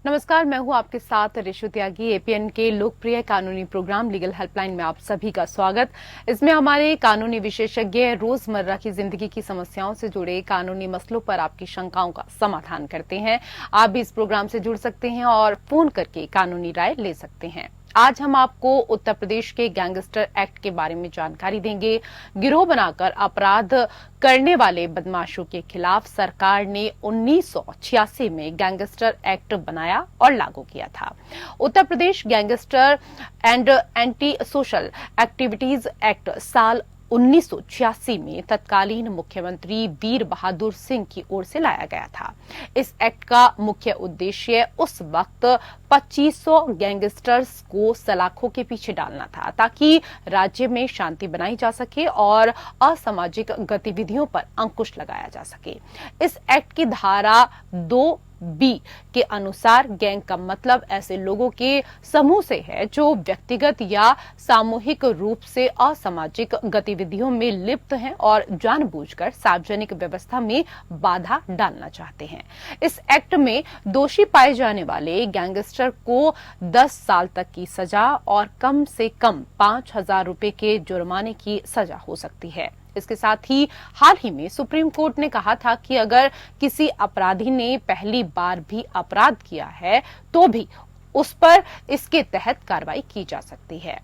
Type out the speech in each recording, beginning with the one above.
नमस्कार, मैं हूं आपके साथ ऋषु त्यागी। एपीएन के लोकप्रिय कानूनी प्रोग्राम लीगल हेल्पलाइन में आप सभी का स्वागत। इसमें हमारे कानूनी विशेषज्ञ रोजमर्रा की जिंदगी की समस्याओं से जुड़े कानूनी मसलों पर आपकी शंकाओं का समाधान करते हैं। आप भी इस प्रोग्राम से जुड़ सकते हैं और फोन करके कानूनी राय ले सकते हैं। आज हम आपको उत्तर प्रदेश के गैंगस्टर एक्ट के बारे में जानकारी देंगे। गिरोह बनाकर अपराध करने वाले बदमाशों के खिलाफ सरकार ने 1986 में गैंगस्टर एक्ट बनाया और लागू किया था। Uttar Pradesh gangster and anti social activities act साल 1986 में तत्कालीन मुख्यमंत्री वीर बहादुर सिंह की ओर से लाया गया था। इस एक्ट का मुख्य उद्देश्य उस वक्त 2500 गैंगस्टर्स को सलाखों के पीछे डालना था, ताकि राज्य में शांति बनाई जा सके और असामाजिक गतिविधियों पर अंकुश लगाया जा सके। इस एक्ट की धारा 2B के अनुसार गैंग का मतलब ऐसे लोगों के समूह से है जो व्यक्तिगत या सामूहिक रूप से असामाजिक गतिविधियों में लिप्त हैं और जानबूझकर सार्वजनिक व्यवस्था में बाधा डालना चाहते हैं। इस एक्ट में दोषी पाए जाने वाले गैंगस्टर को 10 साल तक की सजा और कम से कम 5,000 रुपए के जुर्माने की सजा हो सकती है। इसके साथ ही हाल ही में सुप्रीम कोर्ट ने कहा था कि अगर किसी अपराधी ने पहली बार भी अपराध किया है तो भी उस पर इसके तहत कार्रवाई की जा सकती है।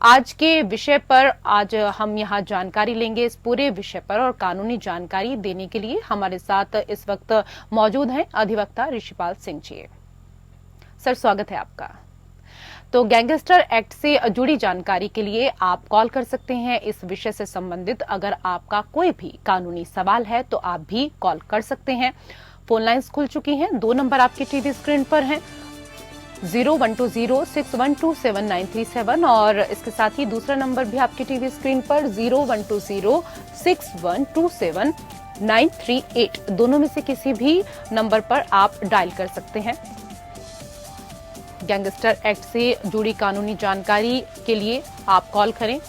आज के विषय पर आज हम यहाँ जानकारी लेंगे। इस पूरे विषय पर और कानूनी जानकारी देने के लिए हमारे साथ इस वक्त मौजूद हैं अधिवक्ता ऋषिपाल सिंह जी। सर, स्वागत है आपका। तो गैंगस्टर एक्ट से जुड़ी जानकारी के लिए आप कॉल कर सकते हैं। इस विषय से संबंधित अगर आपका कोई भी कानूनी सवाल है तो आप भी कॉल कर सकते हैं। फोन लाइंस खुल चुकी हैं। 2 नंबर आपके टीवी स्क्रीन पर हैं, 012061273937 और इसके साथ ही दूसरा नंबर भी आपके टीवी स्क्रीन पर 012061273938। दोनों में से किसी भी नंबर पर आप डायल कर सकते हैं। गैंगस्टर एक्ट से जुड़ी कानूनी जानकारी के लिए आप कॉल करें।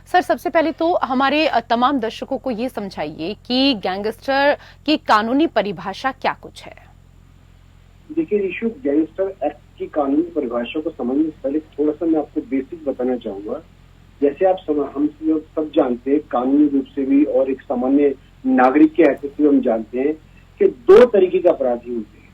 सर, सबसे पहले तो हमारे तमाम दर्शकों को ये समझाइए कि गैंगस्टर की कानूनी परिभाषा क्या कुछ है। देखिए ऋषु, गैंगस्टर एक्ट की कानूनी परिभाषा को समझने से पहले थोड़ा सा मैं आपको बेसिक बताना चाहूंगा। जैसे आप हम सब जानते हैं, कानूनी रूप से भी और एक सामान्य नागरिक के हैसियत से हम जानते हैं कि 2 तरीके के अपराधी होते हैं।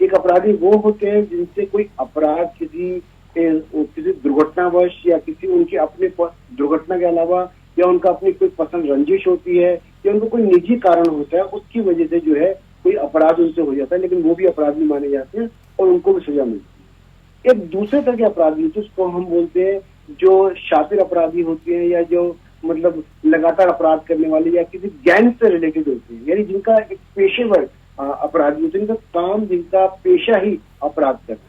एक अपराधी वो होते हैं जिनसे कोई अपराध किसी दुर्घटनावश या किसी उनके अपने दुर्घटना के अलावा या उनका अपनी कोई पसंद रंजिश होती है या उनको कोई निजी कारण होता है, उसकी वजह से जो है कोई अपराध उनसे हो जाता है, लेकिन वो भी अपराधी माने जाते हैं और उनको भी सजा मिलती है। एक दूसरे तरह के अपराधी होते हैं, उसको हम बोलते हैं जो शातिर अपराधी होते हैं या जो मतलब लगातार अपराध करने वाले या किसी गैंग से रिलेटेड होते हैं, यानी जिनका एक पेशेवर अपराधी होते हैं, जिनका काम, जिनका पेशा ही अपराध करना है।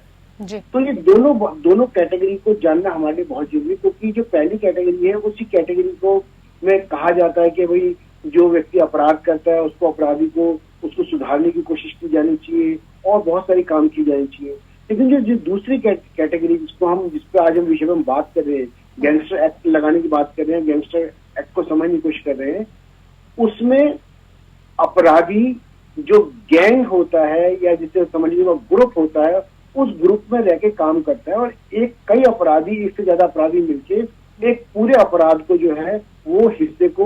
तो ये दोनों कैटेगरी को जानना हमारे लिए बहुत जरूरी है, क्योंकि जो पहली कैटेगरी है उसी कैटेगरी को में कहा जाता है कि भाई जो व्यक्ति अपराध करता है उसको उसको सुधारने की कोशिश की जानी चाहिए और बहुत सारी काम की जानी चाहिए। लेकिन जो दूसरी कैटेगरी जिस पे आज हम विषय में बात कर रहे हैं, गैंगस्टर एक्ट लगाने की बात कर रहे हैं, गैंगस्टर एक्ट को समझने की कोशिश कर रहे हैं, उसमें अपराधी जो गैंग होता है या जिसे समझ लीजिए ग्रुप होता है, उस ग्रुप में रह के काम करता है और एक से ज्यादा अपराधी मिलके एक पूरे अपराध को जो है वो हिस्से को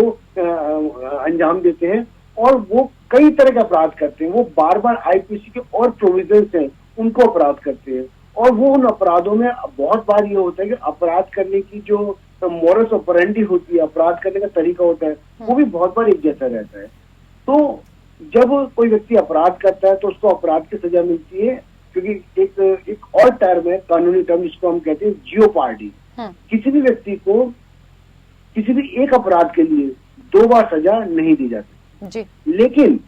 अंजाम देते हैं और वो कई तरह के अपराध करते हैं। वो बार बार आईपीसी के और प्रोविजंस हैं उनको अपराध करते हैं और वो उन अपराधों में बहुत बार ये होता है कि अपराध करने की जो मोरस ऑपरेंडी होती है, अपराध करने का तरीका होता है, वो भी बहुत बार एक जैसा रहता है। तो जब कोई व्यक्ति अपराध करता है तो उसको अपराध की सजा मिलती है, क्योंकि एक और टर्म है, कानूनी टर्म, जिसको हम कहते हैं जियोपार्डी। किसी भी व्यक्ति को किसी भी एक अपराध के लिए 2 बार सजा नहीं दी जाती जी। लेकिन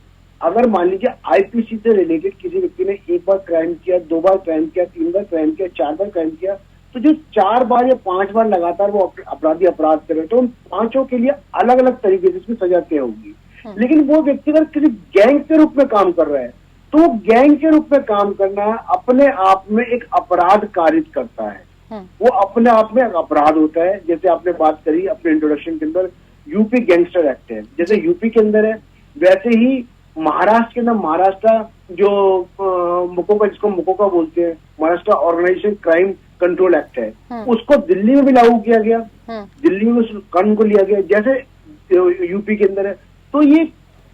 अगर मान लीजिए आईपीसी से रिलेटेड किसी व्यक्ति ने 1 बार क्राइम किया, 2 बार क्राइम किया, 3 बार क्राइम किया, 4 बार क्राइम किया, तो जो 4 बार या 5 बार लगातार वो अपराधी अपराध कर रहे, तो उन 5 के लिए अलग अलग तरीके से इसमें सजा तय होगी। लेकिन वो व्यक्ति अगर किसी गैंग के रूप में काम कर रहा है तो गैंग के रूप में काम करना अपने आप में एक अपराध कारित करता है। वो अपने आप में एक अपराध होता है। जैसे आपने बात करी अपने इंट्रोडक्शन के अंदर, यूपी गैंगस्टर एक्ट है, जैसे यूपी के अंदर है, वैसे ही महाराष्ट्र के अंदर महाराष्ट्र जो मुकोका, जिसको मुकोका बोलते हैं, Maharashtra organisation crime control act है, उसको दिल्ली में भी लागू किया गया, दिल्ली में उस कानून को लिया गया जैसे यूपी के अंदर है। तो ये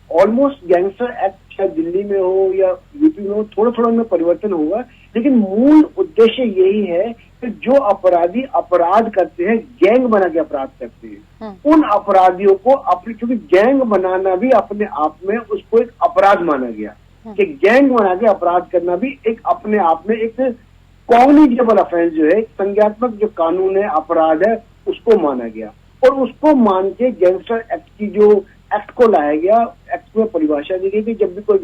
ऑलमोस्ट गैंगस्टर एक्ट चाहे दिल्ली में हो या यूपी में हो, थोड़ा थोड़ा उनमें परिवर्तन होगा, लेकिन मूल उद्देश्य यही है कि जो अपराधी अपराध करते हैं, गैंग बना के अपराध करते हैं, उन अपराधियों को अपने, क्योंकि गैंग बनाना भी अपने आप में उसको एक अपराध माना गया कि गैंग बना के अपराध करना भी एक अपने आप में एक कॉग्निजेबल ऑफेंस जो है, संज्ञात्मक जो कानून है, अपराध है, उसको माना गया। और उसको मान के गैंगस्टर एक्ट की जो एक्ट को लाया गया, एक्ट में परिभाषा दी गई कि जब भी कोई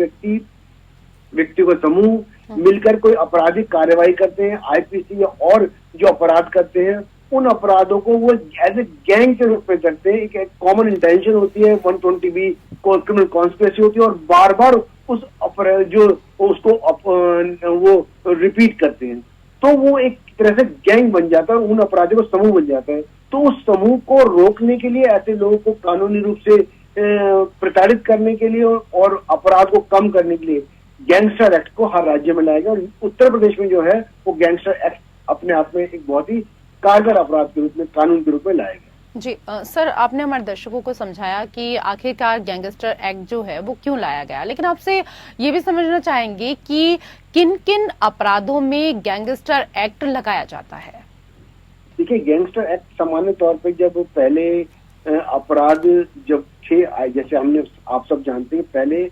व्यक्ति को समूह मिलकर कोई आपराधिक कार्यवाही करते हैं, आईपीसी या और जो अपराध करते हैं, उन अपराधों को वो एज ए गैंग के रूप में करते हैं। एक कॉमन इंटेंशन होती है, 120B क्रिमिनल कॉन्स्पिरेसी होती है, और बार बार उस अपराध जो उसको वो रिपीट करते हैं, तो वो एक तरह से गैंग बन जाता है, उन अपराधियों को समूह बन जाता है। तो उस समूह को रोकने के लिए, ऐसे लोगों को कानूनी रूप से प्रताड़ित करने के लिए और अपराध को कम करने के लिए गैंगस्टर एक्ट को हर राज्य में लाया गया। और उत्तर प्रदेश में जो है वो गैंगस्टर एक्ट अपने आप में एक बहुत ही कारगर अपराध के रूप में, कानून के रूप में लाया गया। जी सर, आपने हमारे दर्शकों को समझाया कि आखिरकार गैंगस्टर एक्ट जो है वो क्यों लाया गया, लेकिन आपसे ये भी समझना चाहेंगे कि किन किन अपराधों में गैंगस्टर एक्ट लगाया जाता है। देखिए, गैंगस्टर एक्ट सामान्य तौर पर जब पहले अपराध जब थे, जैसे हमने आप सब जानते हैं, पहले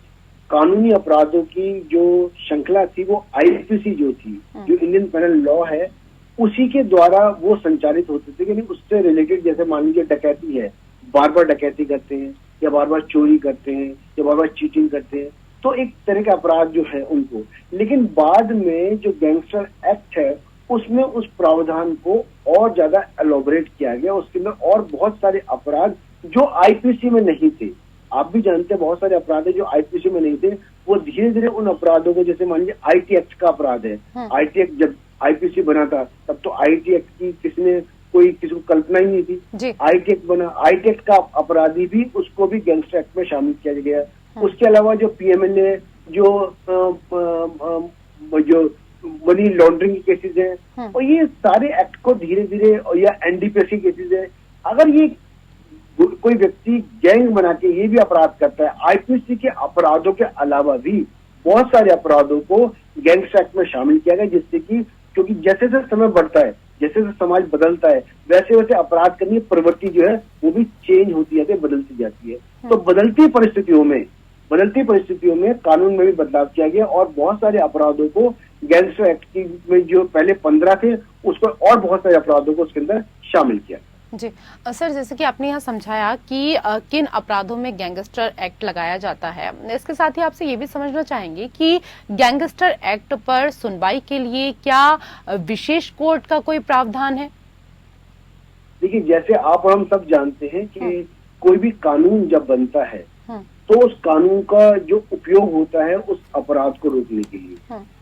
कानूनी अपराधों की जो श्रृंखला थी वो आईपीसी जो थी, जो इंडियन पेनल लॉ है, उसी के द्वारा वो संचालित होते थे। यानी उससे रिलेटेड, जैसे मान लीजिए डकैती है, बार बार डकैती करते हैं या बार बार चोरी करते हैं या बार बार चीटिंग करते हैं, तो एक तरह के अपराध जो है उनको। लेकिन बाद में जो गैंगस्टर एक्ट है उसमें उस प्रावधान को और ज्यादा एलोबरेट किया गया, उसके अंदर और बहुत सारे अपराध जो आईपीसी में नहीं थे। आप भी जानते हैं बहुत सारे अपराध है जो आईपीसी में नहीं थे, वो धीरे धीरे उन अपराधों को, जैसे मान लीजिए आईटी एक्ट का अपराध है, आईटी एक्ट जब आईपीसी बना था तब तो आईटी एक्ट की किसी को कल्पना ही नहीं थी। आईटी एक्ट बना, आईटी एक्ट का अपराधी भी, उसको भी गैंगस्टर एक्ट में शामिल किया गया। उसके अलावा जो पीएमएलए, जो मनी लॉन्ड्रिंग के केसेज हैं, और ये सारे एक्ट को धीरे धीरे, या एनडीपीएस के केसेज है, अगर ये कोई व्यक्ति गैंग बना के ये भी अपराध करता है, आईपीसी के अपराधों के अलावा भी बहुत सारे अपराधों को गैंगस्टर एक्ट में शामिल किया गया, जिससे कि, क्योंकि जैसे जैसे समय बढ़ता है, जैसे जैसे समाज बदलता है, वैसे वैसे अपराध करने की प्रवृत्ति जो है वो भी चेंज होती जाती है, बदलती जाती है। तो बदलती परिस्थितियों में कानून में भी बदलाव किया गया और बहुत सारे अपराधों को गैंगस्टर एक्ट की में जो पहले 15 थे, उसको और बहुत सारे अपराधों को उसके अंदर शामिल किया। जी सर, जैसे कि आपने यहाँ समझाया कि किन अपराधों में गैंगस्टर एक्ट लगाया जाता है, इसके साथ ही आपसे ये भी समझना चाहेंगे कि गैंगस्टर एक्ट पर सुनवाई के लिए क्या विशेष कोर्ट का कोई प्रावधान है? देखिए, जैसे आप और हम सब जानते हैं कि कोई भी कानून जब बनता है तो उस कानून का जो उपयोग होता है उस अपराध को रोकने के लिए,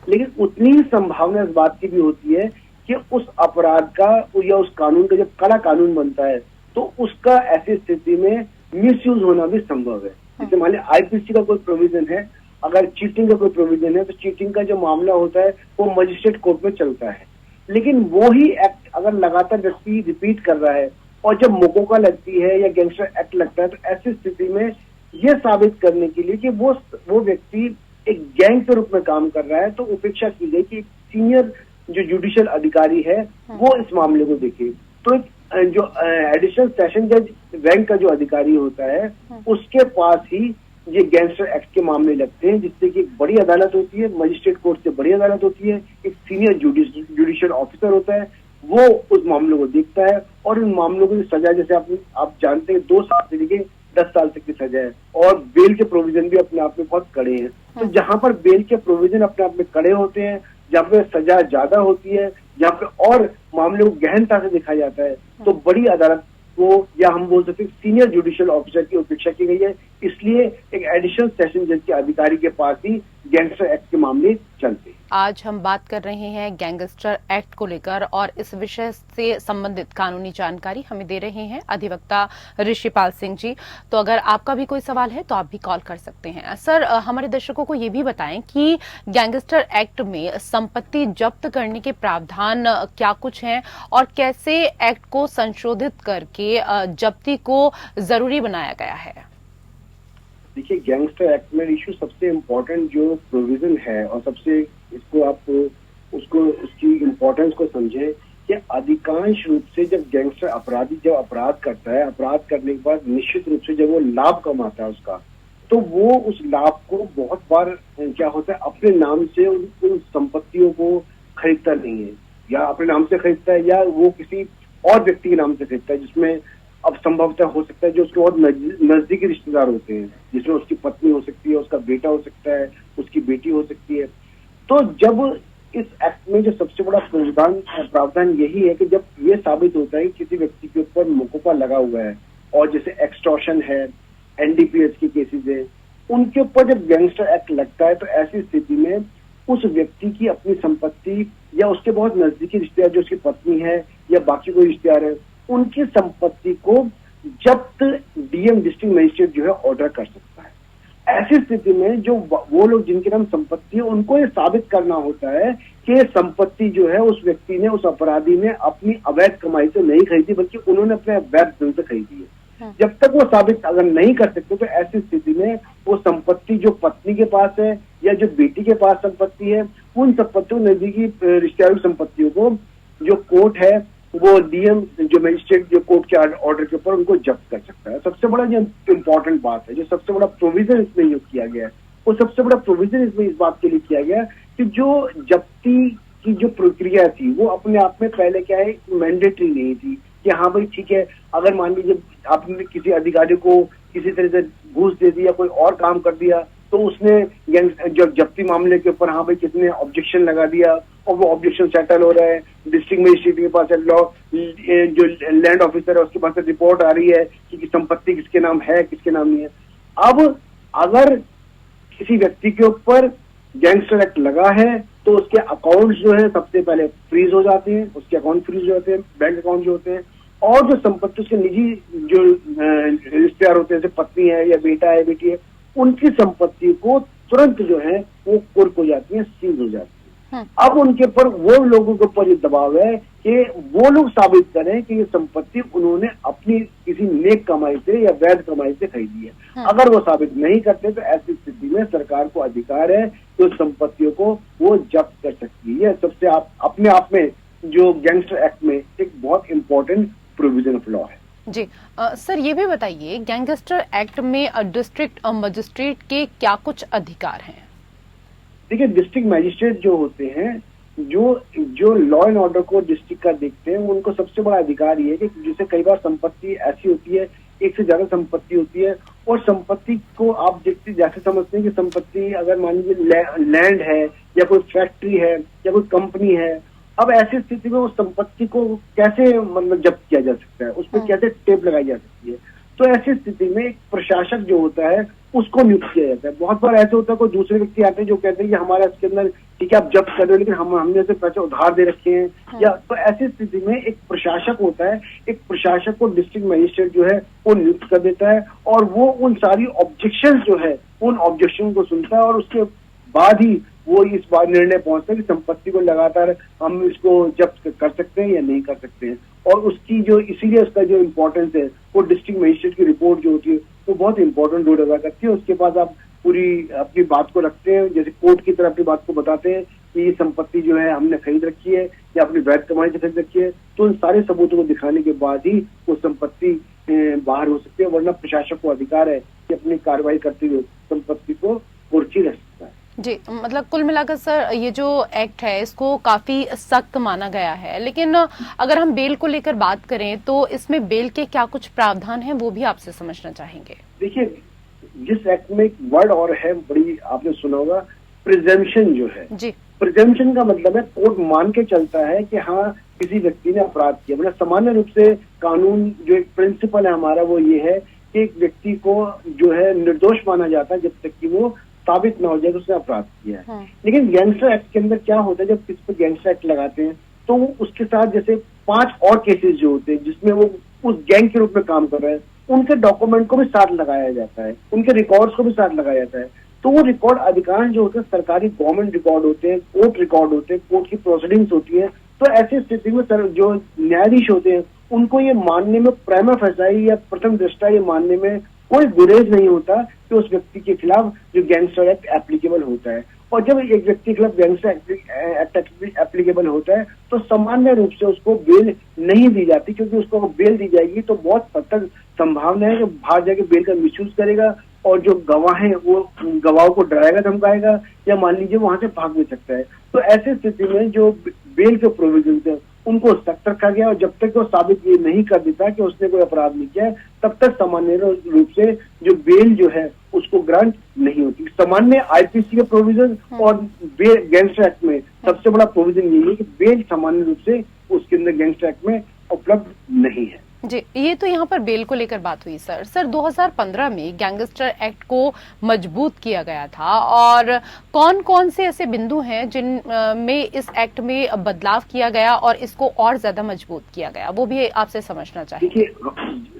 लेकिन उतनी ही संभावना इस बात की भी होती है कि उस अपराध का या उस कानून का जब कड़ा कानून बनता है तो उसका ऐसी स्थिति में मिसयूज होना भी संभव है। जैसे मान लीजिए आईपीसी का कोई प्रोविजन है, अगर चीटिंग का कोई प्रोविजन है तो चीटिंग का जो मामला होता है वो मजिस्ट्रेट कोर्ट में चलता है, लेकिन वो ही एक्ट अगर लगातार व्यक्ति रिपीट कर रहा है और जब मुकोका लगती है या गैंगस्टर एक्ट लगता है, तो ऐसी स्थिति में ये साबित करने के लिए कि वो व्यक्ति एक गैंग के रूप में काम कर रहा है, तो उपेक्षा की गई कि सीनियर जो जुडिशियल अधिकारी है वो इस मामले को देखे। तो जो एडिशनल सेशन जज रैंक का जो अधिकारी होता है उसके पास ही ये गैंगस्टर एक्ट के मामले लगते हैं, जिससे कि एक बड़ी अदालत होती है, मजिस्ट्रेट कोर्ट से बड़ी अदालत होती है, एक सीनियर जुडिशियल ऑफिसर होता है, वो उस मामले को देखता है और इन मामलों की सजा, जैसे आप जानते हैं, 2 साल से लेके 10 साल तक की सजा है, और बेल के प्रोविजन भी अपने आप में बहुत कड़े हैं। तो जहां पर बेल के प्रोविजन अपने आप में कड़े होते हैं, जहाँ पे सजा ज्यादा होती है, जहाँ पे और मामले को गहनता से देखा जाता है, तो बड़ी अदालत को, या हम बोल सकते हैं सीनियर जुडिशियल ऑफिसर की उपेक्षा की गई है। इसलिए एक एडिशनल सेशन जज के अधिकारी के पास ही गैंगस्टर एक्ट के मामले चलते हैं। आज हम बात कर रहे हैं गैंगस्टर एक्ट को लेकर और इस विषय से संबंधित कानूनी जानकारी हमें दे रहे हैं अधिवक्ता ऋषिपाल सिंह जी। तो अगर आपका भी कोई सवाल है तो आप भी कॉल कर सकते हैं। सर, हमारे दर्शकों को ये भी बताएं कि गैंगस्टर एक्ट में संपत्ति जब्त करने के प्रावधान क्या कुछ हैं और कैसे एक्ट को संशोधित करके जब्ती को जरूरी बनाया गया है। देखिए, गैंगस्टर एक्ट में इशू सबसे इम्पोर्टेंट जो प्रोविजन है और सबसे इसको आप उसको उसकी इम्पोर्टेंस को समझें कि अधिकांश रूप से जब गैंगस्टर अपराधी जब अपराध करता है, अपराध करने के बाद निश्चित रूप से जब वो लाभ कमाता है उसका, तो वो उस लाभ को बहुत बार क्या होता है अपने नाम से उन संपत्तियों को खरीदता नहीं है, या अपने नाम से खरीदता है या वो किसी और व्यक्ति के नाम से खरीदता है, जिसमें अब संभवतः हो सकता है जो उसके बहुत नजदीकी रिश्तेदार होते हैं, जिसमें उसकी पत्नी हो सकती है, उसका बेटा हो सकता है, उसकी बेटी हो सकती है। तो जब इस एक्ट में जो सबसे बड़ा प्रावधान यही है कि जब ये साबित होता है कि किसी व्यक्ति के ऊपर मुकदमा लगा हुआ है और जैसे एक्सटॉर्शन है, एनडीपीएस के केसेस है, उनके ऊपर जब गैंगस्टर एक्ट लगता है तो ऐसी स्थिति में उस व्यक्ति की अपनी संपत्ति या उसके बहुत नजदीकी रिश्तेदार जो उसकी पत्नी है या बाकी कोई रिश्तेदार है, उनकी संपत्ति को जब्त डीएम डिस्ट्रिक्ट मजिस्ट्रेट जो है ऑर्डर कर सकता है। ऐसी स्थिति में जो वो लोग जिनके नाम संपत्ति है उनको ये साबित करना होता है कि संपत्ति जो है उस व्यक्ति ने, उस अपराधी ने अपनी अवैध कमाई से नहीं खरीदी बल्कि उन्होंने अपने अवैध धन से खरीदी है। जब तक वो साबित अगर नहीं कर सकते तो ऐसी स्थिति में वो संपत्ति जो पत्नी के पास है या जो बेटी के पास संपत्ति है, उन संपत्तियों नजदीकी रिश्तेदारों की संपत्तियों को जो कोर्ट है वो डीएम जो मजिस्ट्रेट जो कोर्ट के ऑर्डर के ऊपर उनको जब्त कर सकता है। सबसे बड़ा जो इम्पोर्टेंट बात है, जो सबसे बड़ा प्रोविजन इसमें यूज किया गया है, वो सबसे बड़ा प्रोविजन इसमें इस बात के लिए किया गया कि जो जब्ती की जो प्रक्रिया थी वो अपने आप में पहले क्या है मैंडेटरी नहीं थी कि हाँ भाई ठीक है, अगर मान लीजिए आपने किसी अधिकारी को किसी तरह से घूस दे दिया, कोई और काम कर दिया, तो उसने जो जब्ती मामले के ऊपर हाँ भाई किसने ऑब्जेक्शन लगा दिया और वो ऑब्जेक्शन सेटल हो रहा है, डिस्ट्रिक्ट मजिस्ट्रेट के पास लॉ जो लैंड ऑफिसर है उसके पास रिपोर्ट आ रही है कि संपत्ति किसके नाम है किसके नाम नहीं है। अब अगर किसी व्यक्ति के ऊपर गैंगस्टर एक्ट लगा है तो उसके अकाउंट जो है सबसे पहले फ्रीज हो जाते हैं, उसके अकाउंट फ्रीज हो जाते हैं, बैंक अकाउंट जो होते हैं, और जो संपत्ति उसके निजी जो रिश्तेदार होते हैं जैसे पत्नी है या बेटा है बेटी है, उनकी संपत्ति को तुरंत जो है वो कुर्क हो जाती है, सीज हो जाती है। अब उनके ऊपर वो लोगों के ऊपर ये दबाव है कि वो लोग साबित करें कि ये संपत्ति उन्होंने अपनी किसी नेक कमाई से या वैध कमाई से खरीदी है। अगर वो साबित नहीं करते तो ऐसी स्थिति में सरकार को अधिकार है कि उस संपत्तियों को वो जब्त कर सकती है। सबसे अपने आप में जो गैंगस्टर एक्ट में एक बहुत इंपॉर्टेंट प्रोविजन ऑफ लॉ है। जी सर, ये भी बताइए गैंगस्टर एक्ट में डिस्ट्रिक्ट मजिस्ट्रेट के क्या कुछ अधिकार हैं? देखिए, डिस्ट्रिक्ट मजिस्ट्रेट जो होते हैं जो लॉ एंड ऑर्डर को डिस्ट्रिक्ट का देखते हैं, उनको सबसे बड़ा अधिकार ये है कि जैसे कई बार संपत्ति ऐसी होती है, एक से ज्यादा संपत्ति होती है और संपत्ति को आप देखते जैसे समझते हैं कि संपत्ति अगर मान लीजिए लैंड है या कोई फैक्ट्री है या कोई कंपनी है, अब ऐसी स्थिति में उस संपत्ति को कैसे मतलब जब्त किया जा सकता है, उस पर कैसे टेप लगाई जा सकती है। तो ऐसी स्थिति में एक प्रशासक जो होता है उसको नियुक्त किया जाता है। बहुत बार ऐसे होता है कोई दूसरे व्यक्ति आते हैं जो कहते हैं कि हमारा इसके अंदर ठीक है आप जब्त कर रहे हो लेकिन हमने से पैसे उधार दे रखे हैं या, तो ऐसी स्थिति में एक प्रशासक होता है, एक प्रशासक को डिस्ट्रिक्ट मजिस्ट्रेट जो है वो नियुक्त कर देता है और वो उन सारी ऑब्जेक्शन जो है उन ऑब्जेक्शन को सुनता है और उसके बाद ही वो इस बार निर्णय पहुंचता है कि संपत्ति को लगातार हम इसको जब्त कर सकते हैं या नहीं कर सकते हैं। और उसकी जो इसीलिए उसका जो इम्पोर्टेंस है वो डिस्ट्रिक्ट मजिस्ट्रेट की रिपोर्ट जो होती है वो बहुत इंपॉर्टेंट रोल अदा करती है। उसके बाद आप पूरी अपनी बात को रखते हैं, जैसे कोर्ट की तरह अपनी बात को बताते हैं कि ये संपत्ति जो है हमने खरीद रखी है या अपनी वैध कमाई से खरीद रखी है, तो इन सारे सबूतों को दिखाने के बाद ही वो संपत्ति बाहर हो सकती है, वरना प्रशासक को अधिकार है कि अपनी कार्रवाई करते हुए संपत्ति को कुर्की रख सकता है। जी, मतलब कुल मिलाकर सर ये जो एक्ट है इसको काफी सख्त माना गया है, लेकिन अगर हम बेल को लेकर बात करें तो इसमें बेल के क्या कुछ प्रावधान हैं वो भी आपसे समझना चाहेंगे। देखिए, जिस एक्ट में एक वर्ड और है बड़ी आपने सुना होगा, प्रिजम्पशन जो है जी, प्रिजम्पशन का मतलब है कोर्ट मान के चलता है कि हाँ किसी व्यक्ति ने अपराध किया। मतलब सामान्य रूप से कानून जो एक प्रिंसिपल है हमारा वो ये है कि एक व्यक्ति को जो है निर्दोष माना जाता है जब तक कि वो साबित ना हो जाए तो उसने अपराध किया है। हाँ। लेकिन गैंगस्टर एक्ट के अंदर क्या होता है, जब किसी पर गैंगस्टर एक्ट लगाते हैं तो वो उसके साथ जैसे 5 और केसेस जो होते हैं जिसमें वो उस गैंग के रूप में काम कर रहे हैं, उनके डॉक्यूमेंट को भी साथ लगाया जाता है, उनके रिकॉर्ड्स को भी साथ लगाया जाता है। तो वो रिकॉर्ड अधिकांश जो होते हैं सरकारी गवर्नमेंट रिकॉर्ड होते हैं, कोर्ट रिकॉर्ड होते हैं, कोर्ट की प्रोसीडिंग्स होती है। तो ऐसी स्थिति में जो न्यायाधीश होते हैं उनको ये मानने में प्रिमा फेसाई या प्रथम दृष्टया ये मानने में कोई गुरेज नहीं होता कि उस व्यक्ति के खिलाफ जो गैंगस्टर एक्ट एप्लीकेबल होता है। और जब एक व्यक्ति के खिलाफ गैंगस्टर एक्ट एप्लीकेबल होता है तो सामान्य रूप से उसको बेल नहीं दी जाती, क्योंकि उसको बेल दी जाएगी तो बहुत हद तक संभावना है कि बाहर जाके बेल का मिसयूज करेगा और जो गवाह है वो गवाहों को डराएगा धमकाएगा या मान लीजिए वहां से भाग भी सकता है। तो ऐसी स्थिति में जो बेल के प्रोविजन है उनको सख्त रखा गया और जब तक वो साबित ये नहीं कर देता कि उसने कोई अपराध नहीं किया है तब तक सामान्य रूप से जो बेल जो है उसको ग्रांट नहीं होती। सामान्य आईपीसी के प्रोविजन और गैंगस्टर एक्ट में सबसे बड़ा प्रोविजन यही है कि बेल सामान्य रूप से उसके अंदर गैंगस्टर एक्ट में उपलब्ध नहीं है। जी, ये तो यहाँ पर बेल को लेकर बात हुई सर 2015 में गैंगस्टर एक्ट को मजबूत किया गया था और कौन कौन से ऐसे बिंदु हैं जिन में इस एक्ट में बदलाव किया गया और इसको और ज्यादा मजबूत किया गया, वो भी आपसे समझना चाहिए। देखिए,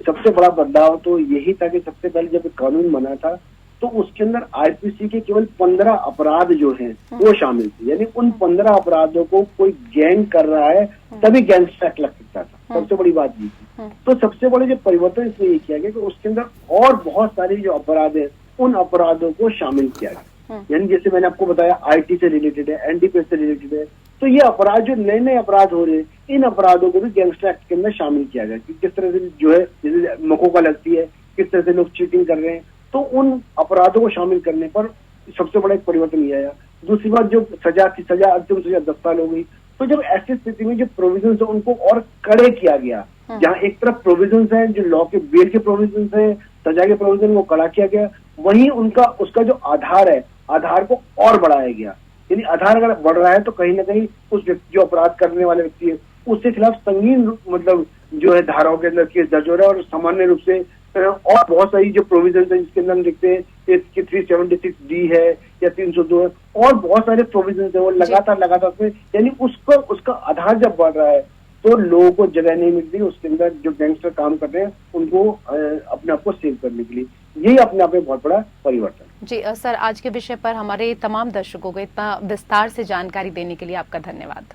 सबसे बड़ा बदलाव तो यही था कि सबसे पहले जब कानून बना था तो उसके अंदर आईपीसी के केवल 15 अपराध जो हैं वो शामिल थे, यानी उन 15 अपराधों को कोई गैंग कर रहा है तभी गैंगस्टर एक्ट लग सकता था। सबसे बड़ी बात ये थी। तो सबसे बड़े जो परिवर्तन इसमें ये किया गया कि उसके अंदर और बहुत सारे जो अपराध है उन अपराधों को शामिल किया गया। यानी जैसे मैंने आपको बताया आईटी से रिलेटेड है, एनडीपीएस से रिलेटेड है, तो ये अपराध जो नए नए अपराध हो रहे हैं इन अपराधों को भी गैंगस्टर एक्ट के अंदर शामिल किया गया कि किस तरह से जो है जैसे मकोका लगती है, किस तरह से लोग चीटिंग कर रहे हैं, तो उन अपराधों को शामिल करने पर सबसे बड़ा एक परिवर्तन ये आया। दूसरी बात जो सजा की सजा अंतिम सजा 10 साल हो गई। तो जब ऐसी स्थिति में जो प्रोविजंस है उनको और कड़े किया गया, जहाँ एक तरफ प्रोविजंस है जो लॉ के बेल के प्रोविजंस है, सजा के प्रोविजन को कड़ा किया गया, वहीं उसका जो आधार है आधार को और बढ़ाया गया। यानी आधार अगर बढ़ रहा है तो कहीं ना कहीं उस व्यक्ति जो अपराध करने वाले व्यक्ति है उसके खिलाफ संगीन मतलब जो है धाराओं के अंदर केस दर्ज हो रहा है। और सामान्य रूप से और बहुत सारी जो प्रोविजन है जिसके अंदर हम देखते हैं कि 376D है या 302 है और बहुत सारे प्रोविजन है वो लगातार यानी उसका आधार जब बढ़ रहा है तो लोगों को जगह नहीं मिलती उसके अंदर जो गैंगस्टर काम कर रहे हैं उनको अपने आप को सेव करने के लिए। यही अपने आप में बहुत बड़ा परिवर्तन। जी सर, आज के विषय पर हमारे तमाम दर्शकों को इतना विस्तार से जानकारी देने के लिए आपका धन्यवाद।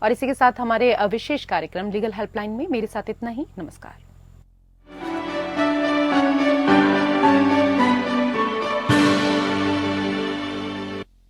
और इसी के साथ हमारे विशेष कार्यक्रम लीगल हेल्पलाइन में मेरे साथ इतना ही। नमस्कार।